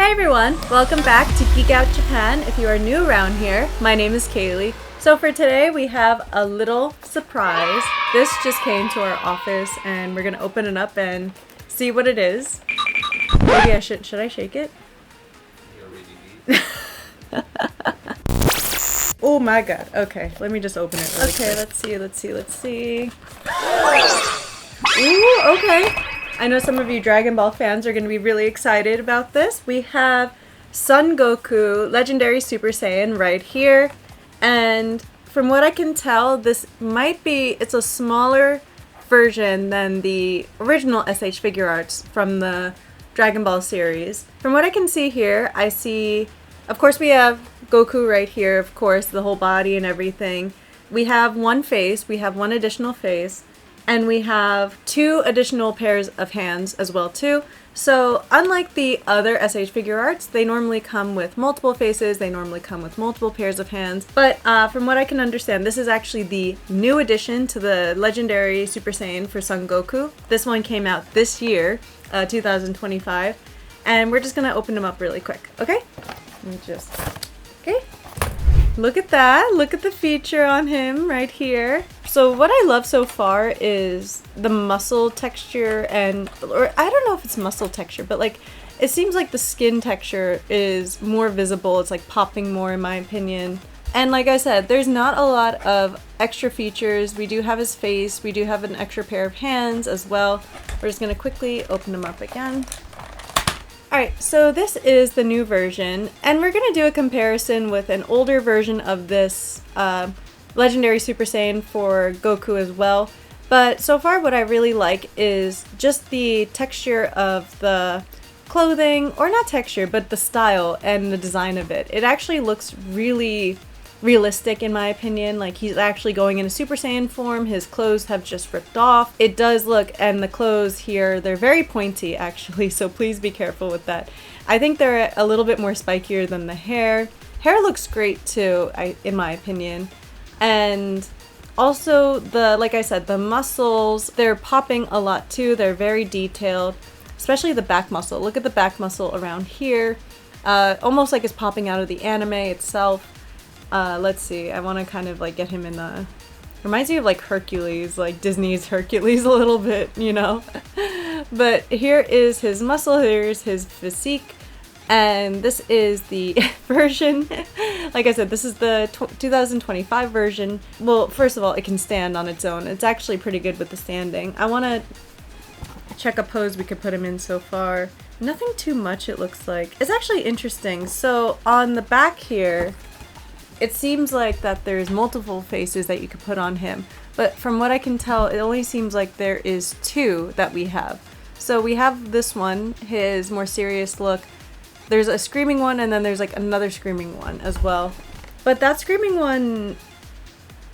Hey everyone, welcome back to Geek Out Japan. If you are new around here, my name is Kaylee. So for today we have a little surprise. This just came to our office and we're gonna open it up and see what it is. Maybe I should I shake it? Oh my god, okay, let me just open it really quick. Let's see. Ooh, okay. I know some of you Dragon Ball fans are going to be really excited about this. We have Son Goku, Legendary Super Saiyan right here. And from what I can tell, this might be, it's a smaller version than the original SHFiguarts from the Dragon Ball series. From what I can see here, I see, of course we have Goku right here, of course, the whole body and everything. We have one face, we have one additional face. And we have two additional pairs of hands as well too. So unlike the other SHFiguarts, they normally come with multiple faces, they normally come with multiple pairs of hands. But from what I can understand, this is actually the new addition to the Legendary Super Saiyan for Son Goku. This one came out this year, 2025. And we're just gonna open them up really quick, okay? Okay. Look at that. Look at the feature on him right here. So what I love so far is the muscle texture or I don't know if it's muscle texture, but like it seems like the skin texture is more visible. It's like popping more in my opinion. And like I said, there's not a lot of extra features. We do have his face. We do have an extra pair of hands as well. We're just going to quickly open him up again. Alright, so this is the new version, and we're going to do a comparison with an older version of this Legendary Super Saiyan for Goku as well. But so far what I really like is just the texture of the clothing, or not texture, but the style and the design of it. It actually looks really realistic in my opinion, like he's actually going in a Super Saiyan form. His clothes have just ripped off. It does look, and the clothes here, they're very pointy actually, so please be careful with that. I think they're a little bit more spikier than the hair. Hair looks great too, in my opinion. And also like I said, the muscles, they're popping a lot too. They're very detailed, especially the back muscle. Look at the back muscle around here. Almost like it's popping out of the anime itself. Let's see, I want to kind of like get him in the, reminds me of like Hercules, like Disney's Hercules a little bit, you know? But here is his muscle, here's his physique, and this is the version, like I said, this is the 2025 version. Well, first of all, it can stand on its own. It's actually pretty good with the standing. I want to check a pose we could put him in so far. Nothing too much, it looks like. It's actually interesting. So on the back here, it seems like that there's multiple faces that you could put on him, but from what I can tell, it only seems like there is two that we have. So we have this one, his more serious look. There's a screaming one, and then there's like another screaming one as well. But that screaming one,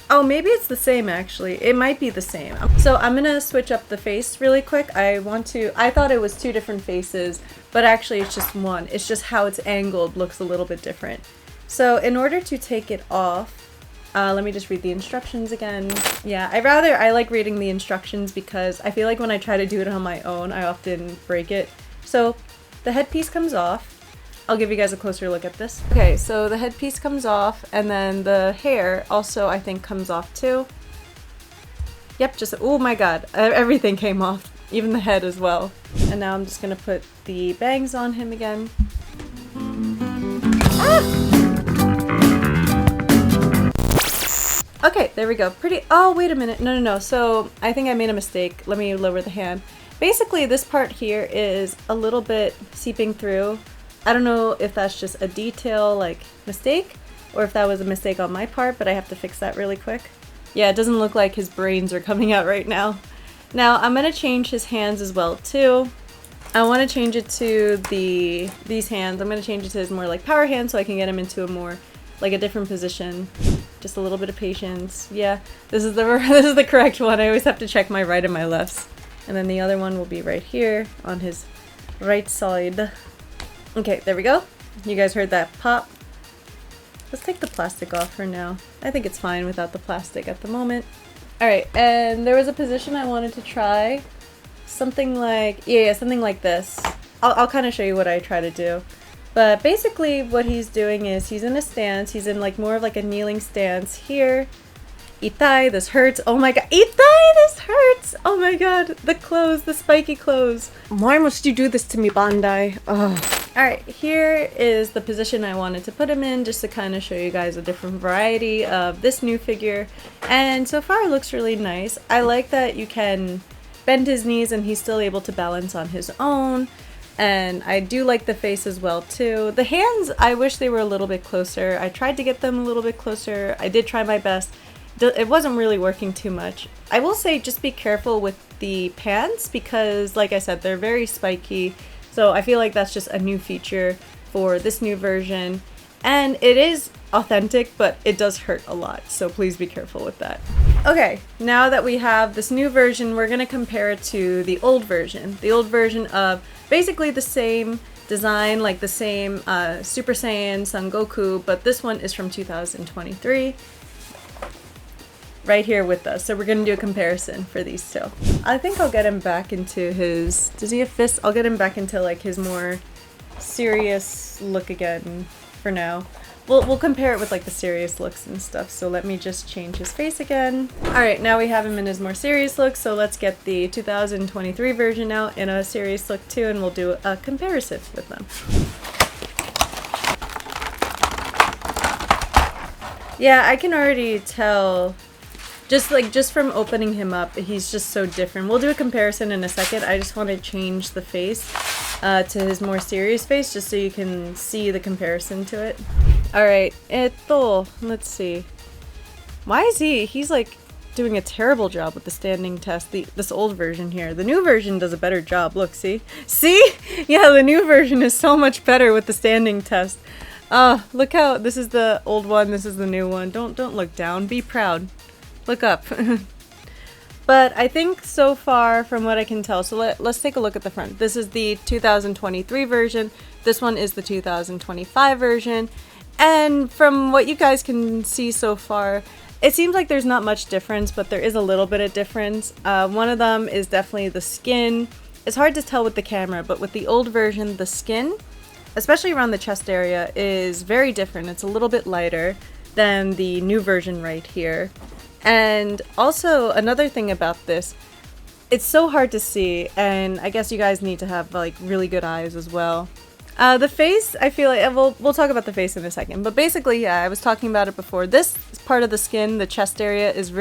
oh, maybe it's the same actually. It might be the same. So I'm gonna switch up the face really quick. I thought it was two different faces, but actually it's just one. It's just how it's angled looks a little bit different. So in order to take it off, let me just read the instructions again. Yeah, I like reading the instructions because I feel like when I try to do it on my own, I often break it. So the headpiece comes off. I'll give you guys a closer look at this. Okay, so the headpiece comes off, and then the hair also I think comes off too. Yep, just, oh my god, everything came off, even the head as well. And now I'm just gonna put the bangs on him again. Ah! Okay, there we go. Oh, wait a minute. No. So I think I made a mistake. Let me lower the hand. Basically, this part here is a little bit seeping through. I don't know if that's just a detail, like, mistake, or if that was a mistake on my part, but I have to fix that really quick. Yeah, it doesn't look like his brains are coming out right now. Now, I'm gonna change his hands as well, too. I want to change it to these hands. I'm gonna change it to his more, like, power hands so I can get him into a more, like, a different position. Just a little bit of patience. Yeah, this is the correct one. I always have to check my right and my lefts. And then the other one will be right here on his right side. Okay, there we go. You guys heard that pop. Let's take the plastic off for now. I think it's fine without the plastic at the moment. Alright, and there was a position I wanted to try. Something like, yeah, something like this. I'll kind of show you what I try to do. But basically what he's doing is he's in a stance. He's in like more of like a kneeling stance here. Itai, this hurts. Oh my god. Itai, this hurts. Oh my god. The clothes, the spiky clothes. Why must you do this to me, Bandai? Ugh. Alright, here is the position I wanted to put him in, just to kind of show you guys a different variety of this new figure. And so far it looks really nice. I like that you can bend his knees and he's still able to balance on his own. And I do like the face as well too. The hands, I wish they were a little bit closer. I tried to get them a little bit closer. I did try my best. It wasn't really working too much. I will say just be careful with the pants because, like I said, they're very spiky. So I feel like that's just a new feature for this new version. And it is authentic, but it does hurt a lot. So please be careful with that. Okay, now that we have this new version, we're going to compare it to the old version. The old version of basically the same design, like the same Super Saiyan Son Goku, but this one is from 2023. Right here with us. So we're going to do a comparison for these two. I think I'll get him back into his... Does he have fists? I'll get him back into like his more serious look again for now. We'll compare it with like the serious looks and stuff. So let me just change his face again. Alright, now we have him in his more serious look. So let's get the 2023 version out in a serious look too, and we'll do a comparison with them. Yeah, I can already tell... Just from opening him up, he's just so different. We'll do a comparison in a second. I just want to change the face to his more serious face just so you can see the comparison to it. Alright, let's see. Why is he's like doing a terrible job with the standing test, this old version here. The new version does a better job. Look, see? See? Yeah, the new version is so much better with the standing test. Look how, this is the old one, this is the new one. Don't look down, be proud. Look up. But I think so far from what I can tell, so let's take a look at the front. This is the 2023 version. This one is the 2025 version. And from what you guys can see so far, it seems like there's not much difference, but there is a little bit of difference. One of them is definitely the skin. It's hard to tell with the camera, but with the old version, the skin, especially around the chest area, is very different. It's a little bit lighter than the new version right here. And also another thing about this, it's so hard to see, and I guess you guys need to have like really good eyes as well. The face, I feel like, we'll talk about the face in a second, but basically, yeah, I was talking about it before. This part of the skin, the chest area, is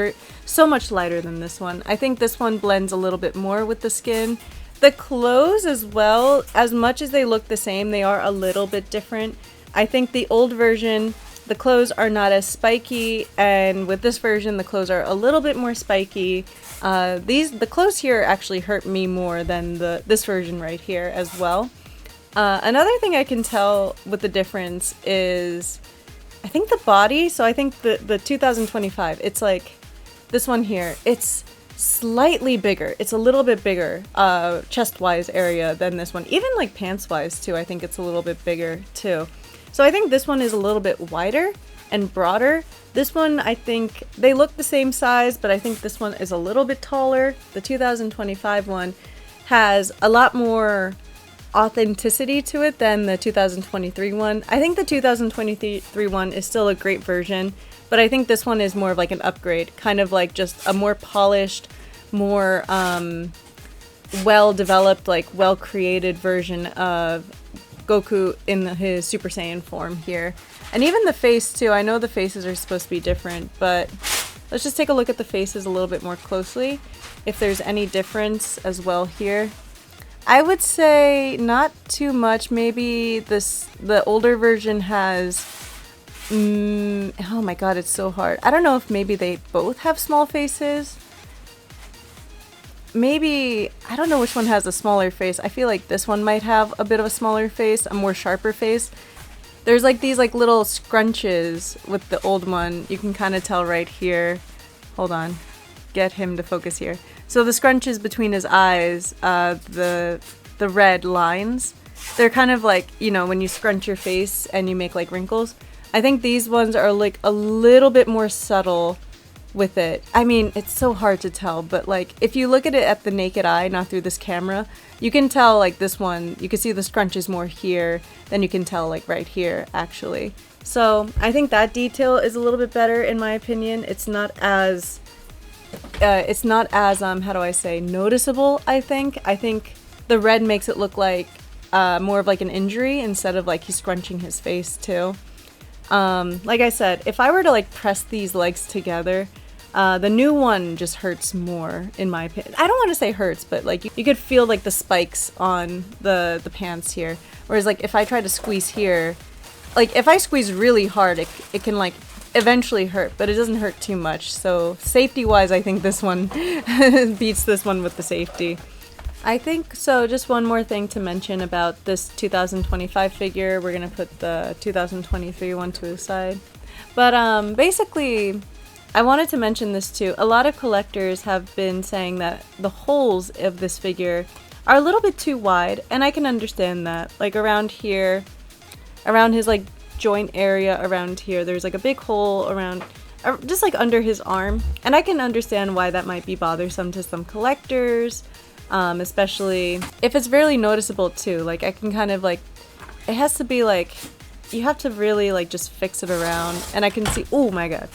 so much lighter than this one. I think this one blends a little bit more with the skin. The clothes as well, as much as they look the same, they are a little bit different. I think the old version, the clothes are not as spiky, and with this version, the clothes are a little bit more spiky. The clothes here actually hurt me more than this version right here as well. Another thing I can tell with the difference is, I think the body, so I think the 2025, it's like, this one here, it's slightly bigger. It's a little bit bigger, chest-wise area than this one. Even like pants-wise too, I think it's a little bit bigger too. So I think this one is a little bit wider and broader. This one, I think, they look the same size, but I think this one is a little bit taller. The 2025 one has a lot more authenticity to it than the 2023 one. I think the 2023 one is still a great version, but I think this one is more of like an upgrade, kind of like just a more polished, more well-developed, like well-created version of Goku in his Super Saiyan form here. And even the face too, I know the faces are supposed to be different, but let's just take a look at the faces a little bit more closely, if there's any difference as well here. I would say not too much. Maybe the older version has, oh my god, it's so hard. I don't know if maybe they both have small faces. Maybe, I don't know which one has a smaller face. I feel like this one might have a bit of a smaller face, a more sharper face. There's like these like little scrunches with the old one. You can kind of tell right here. Hold on. Get him to focus here. So the scrunches between his eyes, the red lines, they're kind of like, you know, when you scrunch your face and you make like wrinkles. I think these ones are like a little bit more subtle with it. I mean, it's so hard to tell, but like if you look at it at the naked eye, not through this camera, you can tell like this one, you can see the scrunch is more here than you can tell like right here actually. So I think that detail is a little bit better in my opinion. It's not as how do I say, noticeable, I think. I think the red makes it look like more of like an injury instead of like he's scrunching his face too. Like I said, if I were to like press these legs together, the new one just hurts more in my opinion. I don't want to say hurts, but like you could feel like the spikes on the pants here. Whereas like if I try to squeeze here, like if I squeeze really hard, it can like eventually hurt, but it doesn't hurt too much. So safety wise, I think this one beats this one with the safety. I think so. Just one more thing to mention about this 2025 figure. We're gonna put the 2023 one to the side. But basically, I wanted to mention this too. A lot of collectors have been saying that the holes of this figure are a little bit too wide, and I can understand that. Like around here, around his like joint area around here, there's like a big hole around just like under his arm, and I can understand why that might be bothersome to some collectors, especially if it's really noticeable too. Like I can kind of like, it has to be like, you have to really like just fix it around, and I can see, oh my god,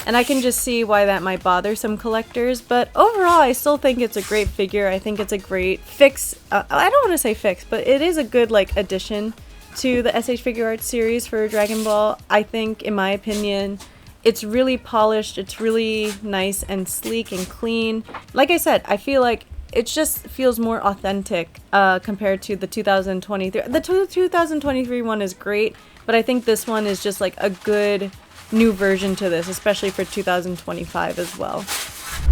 and I can just see why that might bother some collectors. But overall, I still think it's a great figure. I think it's a great fix. I don't want to say fix, but it is a good like addition to the SHFiguarts series for Dragon Ball. I think, in my opinion, it's really polished, it's really nice and sleek and clean. Like I said, I feel like it just feels more authentic compared to the 2023. The 2023 one is great, but I think this one is just like a good new version to this, especially for 2025 as well.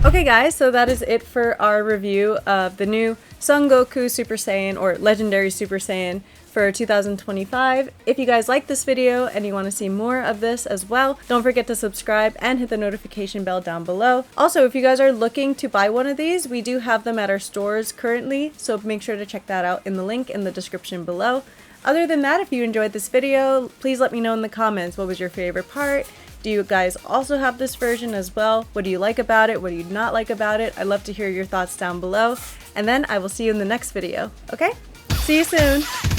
Okay guys, so that is it for our review of the new Son Goku Super Saiyan, or Legendary Super Saiyan, for 2025. If you guys like this video and you want to see more of this as well, don't forget to subscribe and hit the notification bell down below. Also, if you guys are looking to buy one of these, we do have them at our stores currently, so make sure to check that out in the link in the description below. Other than that, if you enjoyed this video, please let me know in the comments what was your favorite part. Do you guys also have this version as well? What do you like about it? What do you not like about it? I'd love to hear your thoughts down below. And then I will see you in the next video, okay? See you soon!